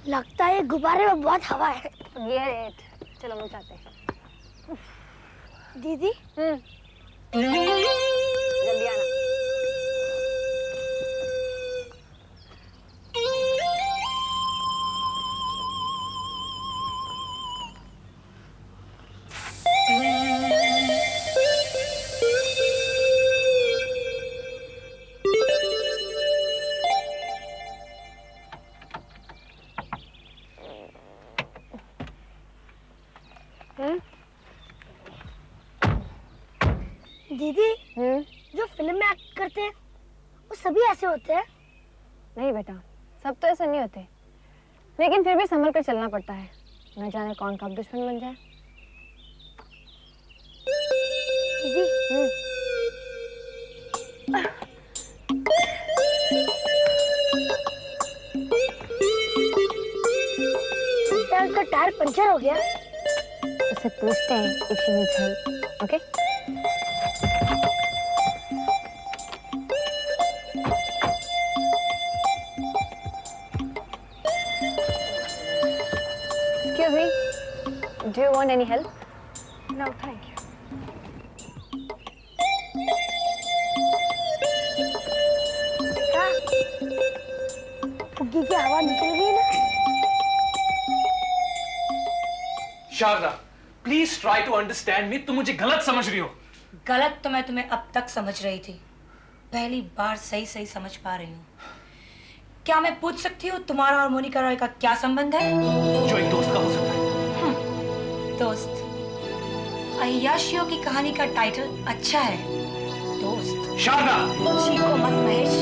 लगता है गुब्बारे में बहुत हवा है। ये चलो हम जाते हैं। दीदी जल्दी आना। दीदी जो फिल्म में एक्ट करते हैं वो सभी ऐसे होते हैं? नहीं बेटा, सब तो ऐसा नहीं होते, लेकिन फिर भी संभल कर चलना पड़ता है, न जाने कौन कब दुश्मन बन जाए। दीदी उसका टायर पंचर हो गया। उससे पूछते हैं if she needs help, okay? Excuse me, do you want any help? No, thank you. फुग्गी की हवा निकल गई ना। Sharada, please try to understand me. तुम मुझे गलत समझ रही हो। गलत तो मैं तुम्हें अब तक समझ रही थी, पहली बार सही सही समझ पा रही हूँ। क्या मैं पूछ सकती हूँ तुम्हारा और मोनिका रॉय का क्या संबंध है? जो एक दोस्त का हो सकता है। दोस्त। अय्याशियों की कहानी का टाइटल अच्छा है, दोस्त। शारदा, चीखो मत महेश।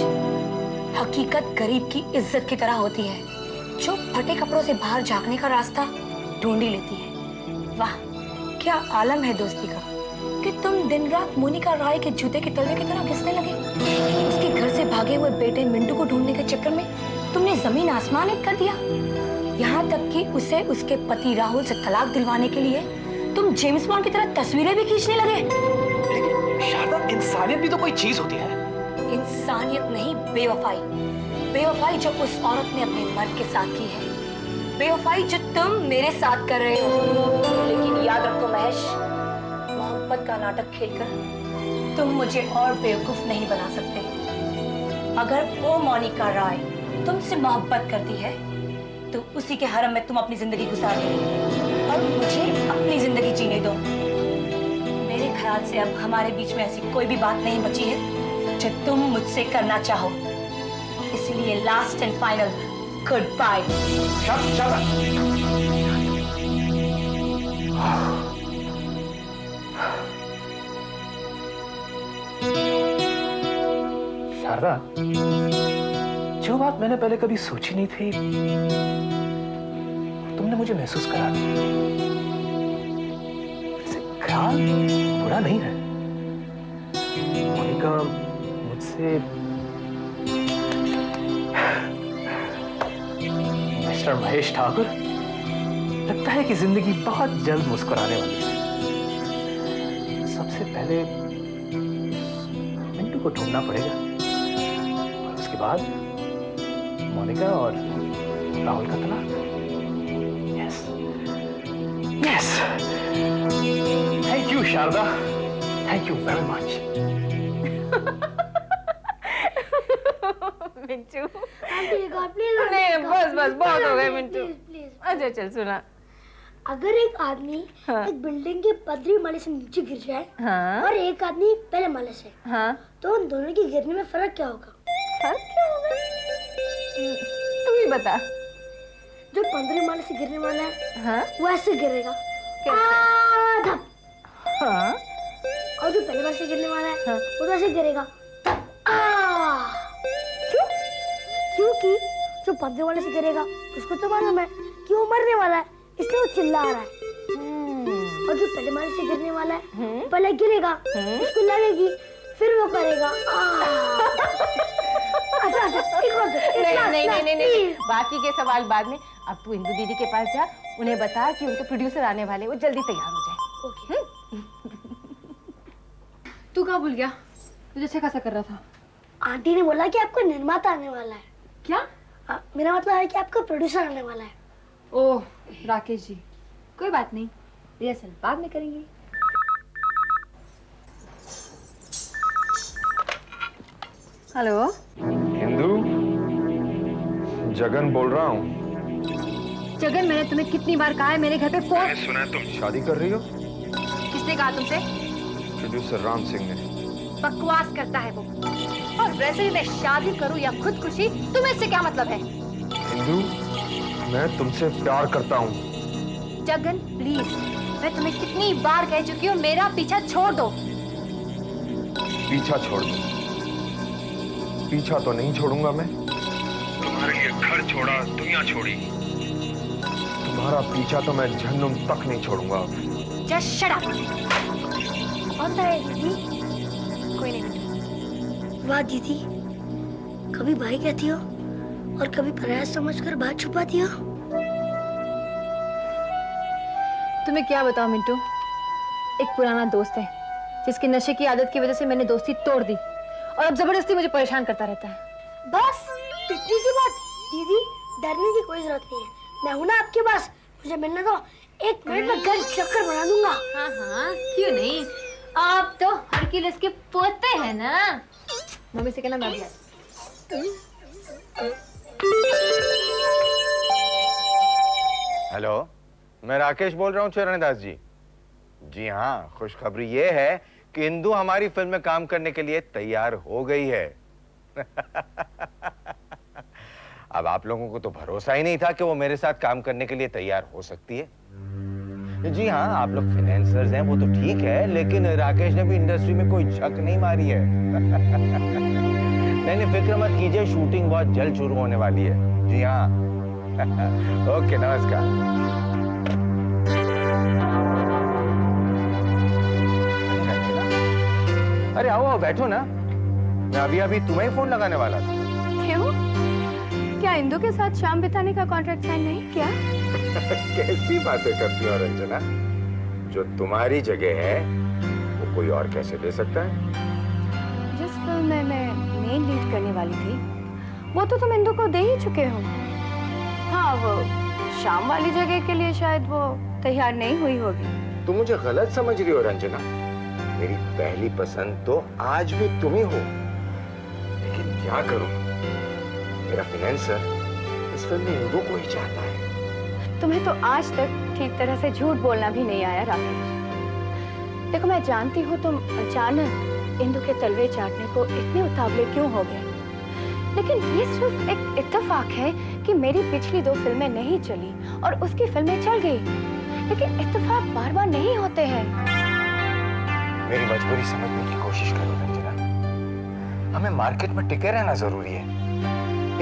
हकीकत गरीब की इज्जत की तरह होती है, जो फटे कपड़ों से बाहर झांकने का रास्ता ढूंढ ही लेती है। वाह, क्या आलम है दोस्ती का कि तुम दिन रात मोनिका रॉय के जूते के तलवे की तरह घिसने लगे। उसके घर से भागे हुए बेटे मिंटू को ढूंढने के चक्कर में तुमने जमीन आसमान एक कर दिया। यहाँ तक कि उसे उसके पति राहुल से तलाक दिलवाने के लिए तुम जेम्स बॉन्ड की तरह तस्वीरें भी खींचने लगे। लेकिन शारदा, इंसानियत भी तो कोई चीज होती है। इंसानियत नहीं, बेवफाई। बेवफाई जो उस औरत ने अपने मर्द के साथ की है, बेवफाई जो तुम मेरे साथ कर रहे हो। लेकिन याद रखो महेश, मोहब्बत का नाटक खेलकर तुम मुझे और बेवकूफ नहीं बना सकते। अगर वो मोनिका रॉय तुमसे मोहब्बत करती है तो उसी के हरम में तुम अपनी जिंदगी गुजार दो और मुझे अपनी जिंदगी जीने दो। मेरे ख्याल से अब हमारे बीच में ऐसी कोई भी बात नहीं बची है जो तुम मुझसे करना चाहो। इसलिए last and final goodbye. Sharada, Sharada, जो बात मैंने पहले कभी सोची नहीं थी, तुमने मुझे महसूस करा दिया। वैसे ख्याल बुरा नहीं है। मोनिका मुझसे मिस्टर महेश ठाकुर, लगता है कि जिंदगी बहुत जल्द मुस्कुराने वाली है। सबसे पहले मिंटू को ढूंढना पड़ेगा और उसके बाद मोनिका और राहुल का तलाक। Yes yes, thank you Sharada, thank you very much. Mintu, नहीं बस बस बहुत हो गए मिंटू। प्लीज। अच्छा चल सुना। अगर एक आदमी एक बिल्डिंग के 15वें माले से नीचे गिर जाए हाँ और एक आदमी पहले माले से, हाँ, तो उन दोनों के गिरने में फर्क क्या होगा? फर्क क्या होगा? तू ही बता। जो 15वें माले से गिरने वाला है हाँ वो ऐसे गिरेगा, कैसे? धप। हाँ और जो पहले माले से गिरने वाला है हाँ। वो तो ऐसे गिरेगा, क्यों? क्योंकि जो 15वें वाले से गिरेगा उसको तो मालूम है कि वो मरने वाला है, इसलिए वो चिल्ला रहा है। और जो पहले माले से गिरने वाला है वो पहले गिरेगा, उसको लगेगी, फिर वो करेगा। अच्छा अच्छा, एक और नहीं, बाकी के सवाल बाद में। अब तू इंदु दीदी के पास जा, उन्हें बता कि उनके प्रोड्यूसर आने वाले, वो जल्दी तैयार हो जाए। ओके। तू कहाँ भूल गया? तुझे अच्छा खासा कर रहा था। आंटी ने बोला कि आपको निर्माता आने वाला है। क्या? मेरा मतलब है कि आपका प्रोड्यूसर आने वाला है। ओह राकेश जी, कोई बात नहीं, रिहर्सल बाद में करेंगे। हेलो, हिंदू, जगन बोल रहा हूँ। जगन मैंने तुम्हें कितनी बार कहा है मेरे घर पे फोन। मैंने सुना है तुम शादी कर रही हो। किसने कहा तुमसे? प्रोड्यूसर राम सिंह ने। बकवास करता है वो। और वैसे ही मैं शादी करूं या खुदकुशी, तुम्हें इससे क्या मतलब है? हिंदू, मैं तुमसे प्यार करता हूँ। जगन प्लीज, मैं तुम्हें कितनी बार कह चुकी हूँ मेरा पीछा छोड़ दो। पीछा छोड़ दो? पीछा तो नहीं छोड़ूंगा मैं। तुम्हारे लिए घर छोड़ा, दुनिया छोड़ी। तुम्हारा पीछा तो मैं जहन्नुम तक नहीं छोड़ूंगा। Just shut up. कौन था ये दीदी? कोई नहीं। वाह दीदी, कभी भाई कहती हो और कभी पराया समझकर बात छुपाती हो। तुम्हें क्या बताऊं मिंटू, एक पुराना दोस्त है जिसकी नशे की आदत की वजह से मैंने दोस्ती तोड़ दी और अब जबरदस्ती मुझे परेशान करता रहता है। बस इतनी सी बात? दीदी डरने की कोई जरूरत नहीं है, मैं हूं ना आपके पास। मुझे मिलने दो, 1 मिनट में घर चक्कर बना दूंगा। हाँ हाँ, क्यों नहीं, आप तो हरक्यूलिस के पोते हैं ना। मम्मी से कहना मैं भी आती। हेलो, मैं राकेश बोल रहा हूँ चरणदास जी। जी हाँ, खुशखबरी ये है कि इंदु हमारी फिल्म में काम करने के लिए तैयार हो गई है। अब आप लोगों को तो भरोसा ही नहीं था कि वो मेरे साथ काम करने के लिए तैयार हो सकती है। जी हाँ, आप लोग फाइनेंसर्स हैं वो तो ठीक है, लेकिन राकेश ने भी इंडस्ट्री में कोई झक नहीं मारी है। नहीं, फिक्र मत कीजिए, शूटिंग बहुत जल्द शुरू होने वाली है। जी हाँ। ओके, नमस्कार। अरे आओ आओ, बैठो ना। मैं अभी अभी तुम्हें ही फोन लगाने वाला था। क्यों? क्या इंदु के साथ शाम बिताने का कॉन्ट्रैक्ट साइन नहीं किया? कैसी बातें करती हो रंजना? जो तुम्हारी जगह है वो कोई और कैसे ले सकता है? जिस फिल्म में मैं मेन लीड करने वाली थी वो तो तुम इंदु को दे ही चुके हो। हाँ, वो शाम वाली जगह के लिए शायद वो तैयार नहीं हुई होगी। तुम मुझे गलत समझ रही हो रंजना। मेरी पहली पसंद तो आज भी तुम ही हो, लेकिन क्या करूं, मेरा फाइनेंसर इस फिल्म में इंदु को ही चाहता है। तुम्हें तो आज तक ठीक तरह से झूठ बोलना भी नहीं आया राकेश। देखो, मैं जानती हूँ तुम अचानक इंदु के तलवे चाटने को इतने उतावले क्यों हो गए, लेकिन ये सिर्फ एक इत्तेफाक है कि मेरी पिछली 2 फिल्में नहीं चली और उसकी फिल्में चल गई। लेकिन इत्तेफाक बार बार नहीं होते हैं। मेरी मजबूरी समझने की कोशिश करो रंजना। हमें मार्केट में टिके रहना जरूरी है।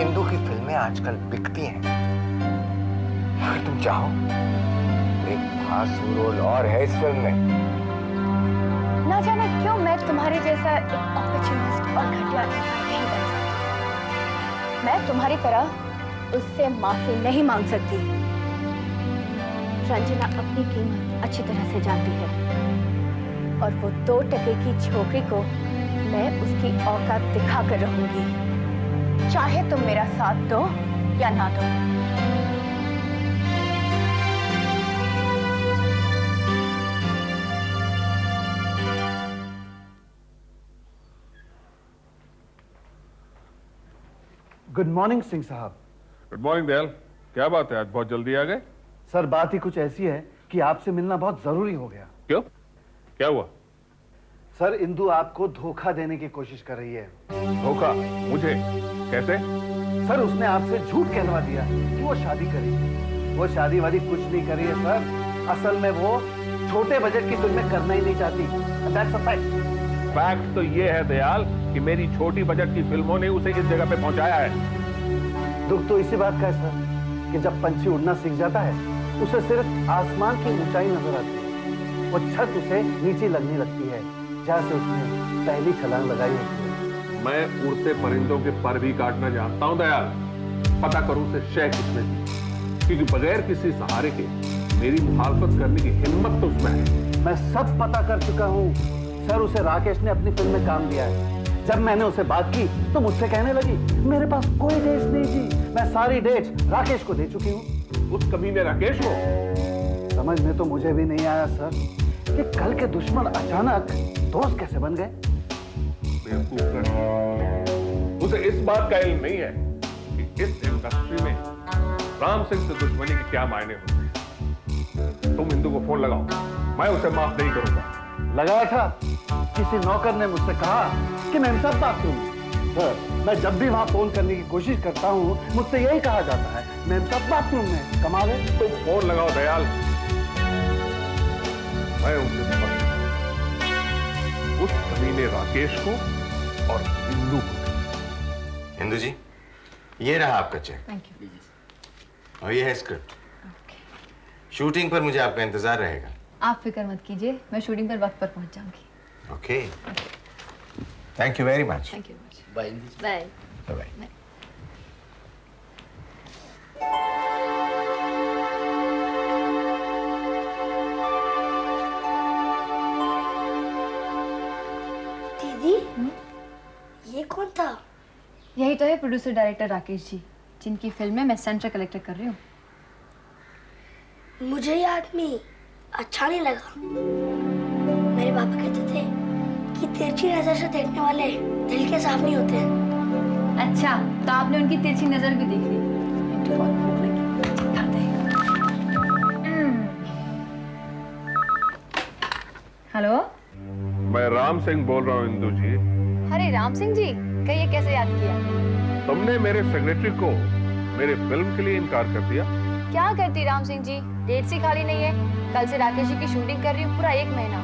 इंदु की फिल्में आजकल बिकती हैं। अगर तुम चाहो, एक धांसू रोल और है इस फिल्म में। ना जाने क्यों मैं तुम्हारे जैसा एक ऑपर्चुनिस्ट और घटिया इंसान नहीं बन सकती। मैं तुम्हारी तरह उससे माफी नहीं मांग सकती। रंजना अपनी कीमत अच्छी तरह से जानती है और वो 2 टके की छोकरी को मैं उसकी औकात दिखा कर रहूंगी, चाहे तुम मेरा साथ दो या ना दो। गुड मॉर्निंग सिंह साहब। गुड मॉर्निंग दयाल, क्या बात है आज बहुत जल्दी आ गए? सर बात ही कुछ ऐसी है कि आपसे मिलना बहुत जरूरी हो गया। क्यों, क्या हुआ? सर इंदु आपको धोखा देने की कोशिश कर रही है। धोखा? मुझे? कैसे? सर उसने आपसे झूठ कहलवा दिया कि वो शादी करेगी। वो शादी वादी कुछ नहीं करी है सर। असल में वो छोटे बजट की फिल्में करना ही नहीं चाहती। That's a fact. फैक्ट तो ये है दयाल कि मेरी छोटी बजट की फिल्मों ने उसे इस जगह पे पहुंचाया है। दुख तो इसी बात का है सर कि जब पंछी उड़ना सीख जाता है उसे सिर्फ आसमान की ऊंचाई नजर आती है। वो छत उसे नीचे लगने लगती है जहां से उसने पहली छलांग लगाई होती है। मैं उड़ते परिंदों के पर भी काटना जानता हूं दयाल। पता करूं से शय किसने दी, क्योंकि बगैर किसी सहारे के मेरी मुखालफत करने की हिम्मत तो उसमें है। मैं सब पता कर चुका हूँ सर। उसे राकेश ने अपनी फिल्म में काम दिया है। जब मैंने उससे बात की तो मुझसे कहने लगी मेरे पास कोई डेट्स नहीं थी, मैं सारी डेट्स राकेश को दे चुकी हूँ। उस कमीने राकेश को? समझ में तो मुझे भी नहीं आया सर कि कल के दुश्मन अचानक दोस्त कैसे बन गए। बेवकूफ लड़की। उसे इस बात का इल्म नहीं है कि इस इंडस्ट्री में राम सिंह से दुश्मनी के क्या मायने होते हैं। तुम इंदु को फोन लगाओ, मैं उसे माफ नहीं करूंगा। लगाया था, किसी नौकर ने मुझसे कहा कि मैं सब बात करूं। सर, मैं जब भी वहां फोन करने की कोशिश करता हूं मुझसे यही कहा जाता है मैं सब बाथरूम में। कमाल है। तुम फोन लगाओ दयाल, मैं उनसे समझ उस कमीने राकेश को और इंदु को। इंदु जी, ये रहा आपका चेक। Thank you. और ये है स्क्रिप्ट। शूटिंग पर मुझे आपका इंतजार रहेगा। आप फिक्र मत कीजिए, मैं शूटिंग पर वक्त पर पहुंच जाऊंगी। Okay, thank you very much. Thank you bye bye. Bye. दीदी, ये कौन था? यही तो है प्रोड्यूसर डायरेक्टर राकेश जी, जिनकी फिल्म में मैं सेंट्रल कलेक्टर कर रही हूँ। मुझे ये आदमी अच्छा नहीं लगा। मेरे पापा कहते थे कि तिरछी नजर से देखने वाले दिल के साफ नहीं होते हैं। अच्छा, तो आपने उनकी तिरछी नजर भी देख ली। बहुत भूख लगी, खाते हैं। हेलो, मैं राम सिंह बोल रहा हूँ इंदु जी। अरे राम सिंह जी, कहिए कैसे याद किया? तुमने मेरे सेक्रेटरी को मेरे फिल्म के लिए इनकार कर दिया। क्या करती राम सिंह जी, डेट सी खाली नहीं है। कल से राकेश जी की शूटिंग कर रही हूँ पूरा 1 महीना।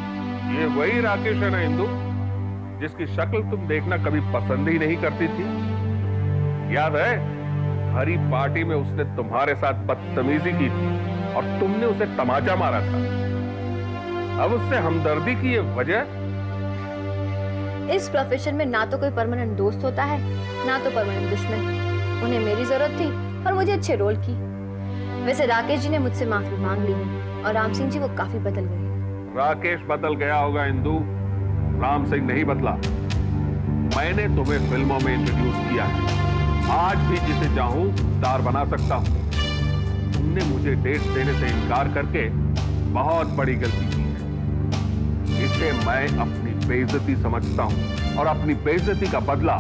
ये वही राकेश है ना इंदु, जिसकी शक्ल तुम देखना कभी पसंद ही नहीं करती थी? याद है, हरी पार्टी में उसने तुम्हारे साथ बदतमीजी की थी और तुमने उसे तमाचा मारा था। अब उससे हमदर्दी की ये वजह? इस प्रोफेशन में ना तो कोई परमानेंट दोस्त होता है, ना तो परमानेंट दुश्मन। उन्हें मेरी जरूरत थी और मुझे अच्छे रोल की। वैसे राकेश जी ने मुझसे माफी मांग ली है और राम सिंह जी वो काफी बदल गए। राकेश बदल गया होगा इंदु, राम सिंह नहीं बदला। मैंने तुम्हें फिल्मों में इंट्रोड्यूस किया है, आज भी जिसे चाहूं स्टार बना सकता हूं। तुमने मुझे डेट देने से इनकार करके बहुत बड़ी गलती की है। इसे मैं अपनी बेइज्जती समझता हूं और अपनी बेइज्जती का बदला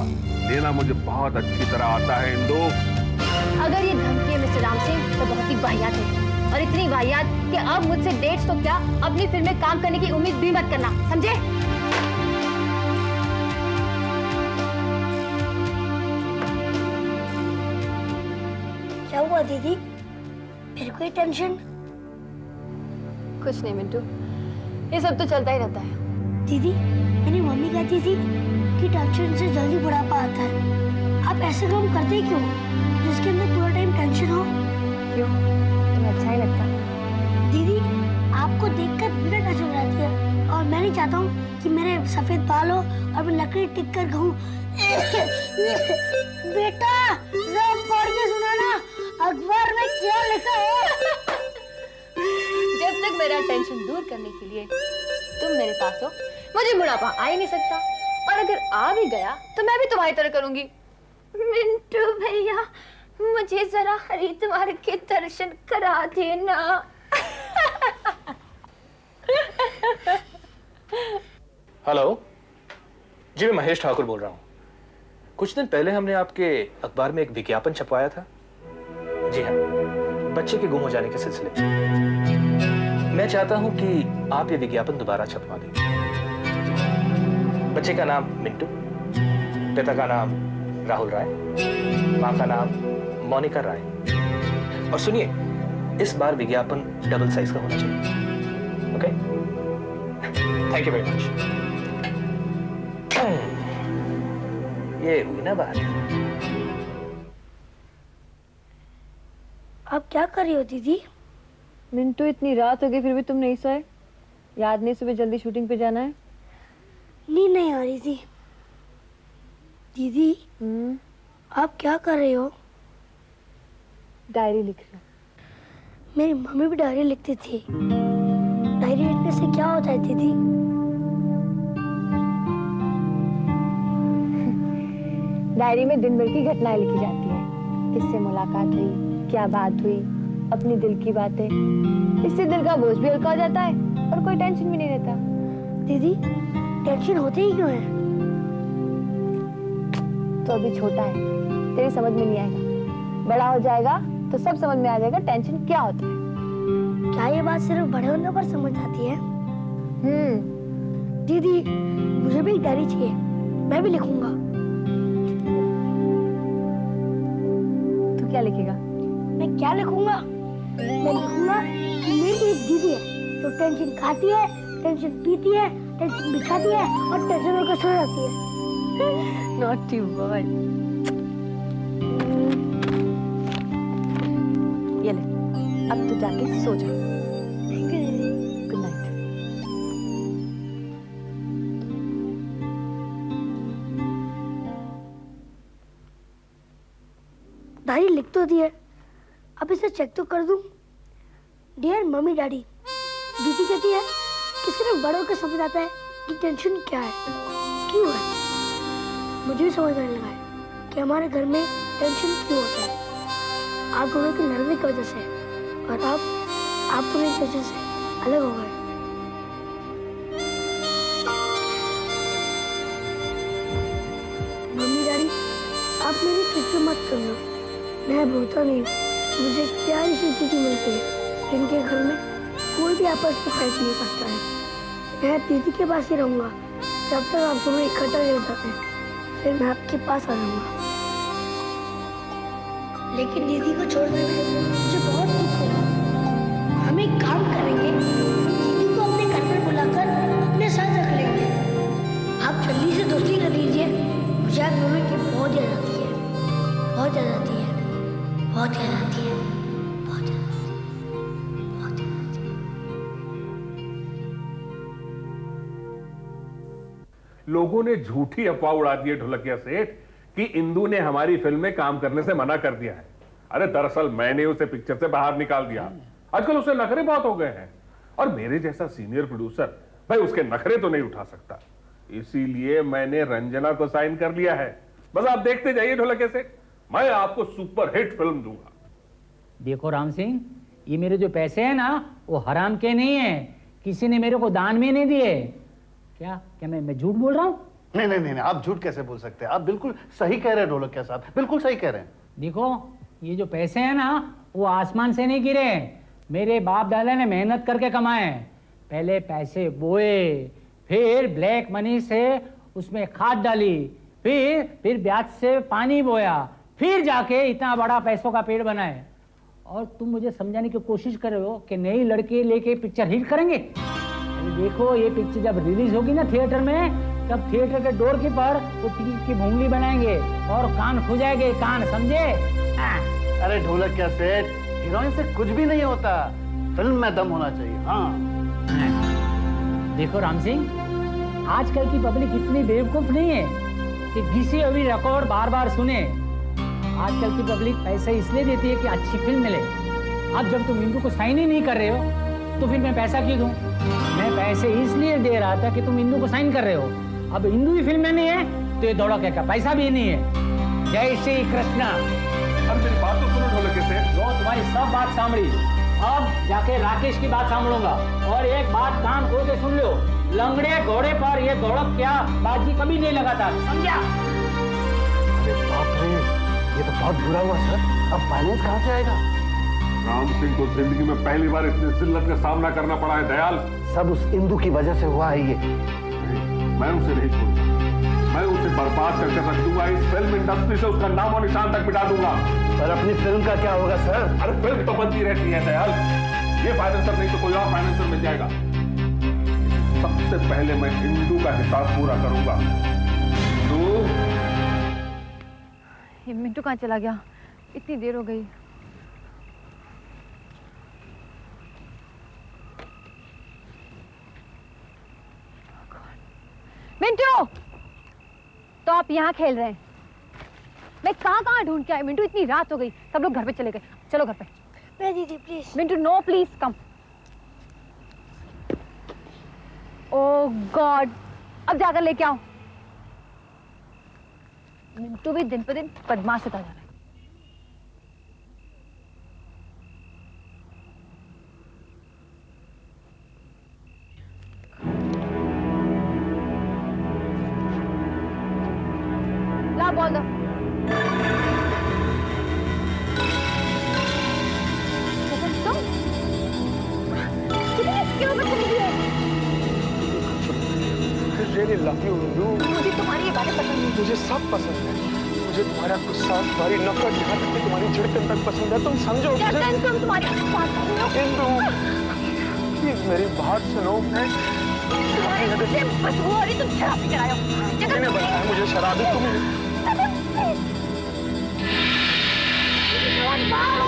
लेना मुझे बहुत अच्छी तरह आता है इंदु। अगर ये धमकी है मिस्टर राम सिंह तो बहुत ही वाहियात है, और इतनी वाहियात कि अब मुझसे डेट्स तो क्या अपनी फिल्म में काम करने की उम्मीद भी मत करना, समझे? क्या हुआ दीदी? फिर कोई टेंशन? कुछ नहीं मिंटू, ये सब तो चलता ही रहता है। दीदी, मेरी मम्मी कहती थी कि टेंशन से जल्दी बुढ़ापा आता है। आप ऐसे काम करते क्यों जिसके अंदर पूरा टाइम टेंशन हो? क्यों, तुम्हें अच्छा ही लगता? दीदी, आपको देखकर बिना टेंशन हो जाती है और मैं नहीं चाहता हूँ कि मेरे सफेद बाल हो और मैं लकड़ी टिक कर कहूँ बेटा जरा पढ़ के सुनाना अखबार में क्या लिखा है। जब तक मेरा टेंशन दूर करने के लिए तुम मेरे पास हो, मुझे बुढ़ापा आ ही नहीं सकता, और अगर आ भी गया तो मैं भी तुम्हारी तरह करूंगी। मिंटू भैया, मुझे जरा हरिद्वार के दर्शन करा देना। हेलो जी, मैं महेश ठाकुर बोल रहा हूँ। कुछ दिन पहले हमने आपके अखबार में एक विज्ञापन छपवाया था। जी हाँ, बच्चे के गुम हो जाने के सिलसिले में। मैं चाहता हूं कि आप ये विज्ञापन दोबारा छपवा दें। बच्चे का नाम मिंटू, पिता का नाम राहुल राय, माँ का नाम मोनिका राय। और सुनिए, इस बार विज्ञापन डबल साइज का होना चाहिए। Okay, thank you very much. ये हुई ना बात। आप क्या कर रही हो दीदी? मिंटू, इतनी रात हो गई फिर भी तुम नहीं सोए? याद नहीं सुबह जल्दी शूटिंग पे जाना है? नींद नहीं आ रही थी। दीदी, आप क्या कर रहे हो? डायरी लिख रही हूँ। मेरी मम्मी भी डायरी लिखती थी। डायरी लिखने से क्या होता है दीदी? डायरी में दिन भर की घटनाएं लिखी जाती हैं। किससे मुलाकात हुई, क्या बात हुई, अपनी दिल की बातें। इससे दिल का बोझ भी हल्का हो जाता है और कोई टेंशन भी नहीं रहता। दीदी टेंशन होते ही क्यों है? तो अभी छोटा है, तेरी समझ में नहीं आएगा। बड़ा हो जाएगा तो सब समझ में आ जाएगा टेंशन क्या होता है। क्या ये बात सिर्फ बड़े होने पर समझ आती है? दीदी मुझे भी एक डायरी चाहिए, मैं भी लिखूंगा। तू क्या लिखेगा? मैं क्या लिखूंगा? मैं लिखूंगा कि मेरी एक दीदी है जो टेंशन खाती है, टेंशन पीती है, टेंशन बिछाती है और टेंशन होकर सो जाती है। Naughty boy. ये ले, अब तू जाके सो जा। Good night. डायरी लिख तो दी है, अब इसे चेक तो कर दूं। डियर मम्मी डैडी, दीदी कहती है कि सिर्फ बड़ों को समझ आता है कि टेंशन क्या है, क्यों है। मुझे भी समझ आने लगा है कि हमारे घर में टेंशन क्यों होता है। आप दोनों की लड़ने की वजह से, और अब आप दोनों की वजह से अलग हो गए। मम्मी डैडी, आप मेरी फिक्र मत करना, मैं भूलता नहीं। मुझे एक प्यारी सी दीदी मिलती है जिनके घर में कोई भी आपस में फाइट नहीं करता है। मैं दीदी के पास ही रहूंगा जब तक आप दोनों इकट्ठा नहीं हो जाते, फिर मैं आपके पास आ जाऊंगा। लेकिन दीदी को छोड़ने में मुझे बहुत दुख होगा। हम एक काम करेंगे, दीदी को अपने घर पर बुलाकर अपने साथ रख लेंगे। आप जल्दी से दोस्ती कर लीजिए, मुझे आप दोनों की बहुत याद आती है, बहुत याद आती है, बहुत याद आती है, बहुत याद आती है, बहुत याद आती है। लोगों ने झूठी अफवाह उड़ा दी है ढोलकिया सेठ कि इंदु ने हमारी फिल्म में काम करने से मना कर दिया है। अरे दरअसल मैंने उसे पिक्चर से बाहर निकाल दिया। आजकल उसे नखरे बहुत हो गए हैं और मेरे जैसा सीनियर प्रोड्यूसर भाई उसके नखरे तो नहीं उठा सकता, इसीलिए मैंने रंजना को साइन कर लिया है। बस आप देखते जाइए ढोलकिया सेठ, मैं आपको सुपर हिट फिल्म दूंगा। देखो राम सिंह, ये मेरे जो पैसे हैं ना वो हराम के नहीं है, किसी ने मेरे को दान में नहीं दिए। क्या क्या मैं झूठ बोल रहा हूँ? नहीं नहीं नहीं, आप झूठ कैसे बोल सकते हैं? आप बिल्कुल सही कह रहे हैं ढोलकिया साहब, बिल्कुल सही कह रहे हैं। देखो ये जो पैसे हैं ना वो आसमान से नहीं गिरे, मेरे बाप दादा ने मेहनत करके कमाए। पहले पैसे बोए, फिर ब्लैक मनी से उसमें खाद डाली, फिर ब्याज से पानी बोया, फिर जाके इतना बड़ा पैसों का पेड़ बनाए। और तुम मुझे समझाने की कोशिश कर रहे हो कि नई लड़के लेके पिक्चर हिट करेंगे। अरे देखो ये पिक्चर जब रिलीज होगी ना थिएटर में, तब थिएटर के डोर की पर वो टिकट की भूंगली बनाएंगे और कान खुजाएंगे, कान समझे? अरे ढोलकिया सेठ, हीरोइन से कुछ भी नहीं होता, फिल्म में दम होना चाहिए। हाँ देखो राम सिंह, आजकल की पब्लिक इतनी बेवकूफ नहीं है कि घिसी हुई रिकॉर्ड बार बार सुने। आजकल की पब्लिक पैसे इसलिए देती है कि अच्छी फिल्म मिले। अब जब तुम इंदु को साइन ही नहीं कर रहे हो तो फिर मैं पैसा क्यों दूं? मैं पैसे इसलिए दे रहा था कि तुम इंदु को साइन कर रहे हो। अब इंदु ही फिल्म में नहीं है तो ये ढोलकिया का पैसा भी नहीं है। जय श्री कृष्णा। अब मेरी बात तो सुनो ढोलकिया सेठ। जो तुम्हारी सब बात सांभली, अब जाके राकेश की बात सांभूंगा। और एक बात कान खोल के सुन लो, लंगड़े घोड़े पर ये ढोलक क्या बाजी कभी नहीं लगाता, समझा? अरे बाप रे, ये तो बहुत बुरा हुआ सर। अब फाइनेंस कहाँ से आएगा? राम सिंह को जिंदगी में पहली बार इतनी जिल्लत का सामना करना पड़ा है दयाल। सब उस इंदु की वजह से हुआ है ये। मैं उसे नहीं छोड़ूंगा, मैं उसे बर्बाद करके रख दूंगा। इस फिल्म इंडस्ट्री से उसका नाम और निशान तक मिटा दूंगा। पर अपनी फिल्म का क्या होगा सर? अरे फिल्म तो बनती रहती है दयाल, ये फाइनेंसर नहीं तो कोई और फाइनेंसर मिल जाएगा। सबसे पहले मैं इंदु का हिसाब पूरा करूंगा। ये मिंटू कहाँ चला गया? इतनी देर हो गई। मिंटू, तो आप यहाँ खेल रहे हैं? मैं कहाँ ढूंढ के आई मिंटू, इतनी रात हो गई, सब लोग घर पे चले गए। चलो घर पे। मैं दीदी please. Mintu no please come. Oh god, अब जाकर लेके आओ। मिंटू भी दिन पर दिन बदमाश होता जा रहा है। ला बोल दो। तुम कितनी क्यों बदतमीजी है? really love you, Indu. मुझे तुम्हारी ये बातें पसंद नहीं। मुझे सब पसंद है। मुझे तुम्हारा गुस्सा, तुम्हारी नफरत, यहाँ तक कि तुम्हारी झिड़कन तक पसंद है। तुम समझो मुझे। तुम तुम्हारी बात कर रहे हो। इंदु, प्लीज मेरी बात सुनो। मैं तुम्हारी मुझसे बदबू आ रही, तुम शराब पी कर आए हो। किसी ने बताया मुझे शराबी? तुम तुम्हारी बात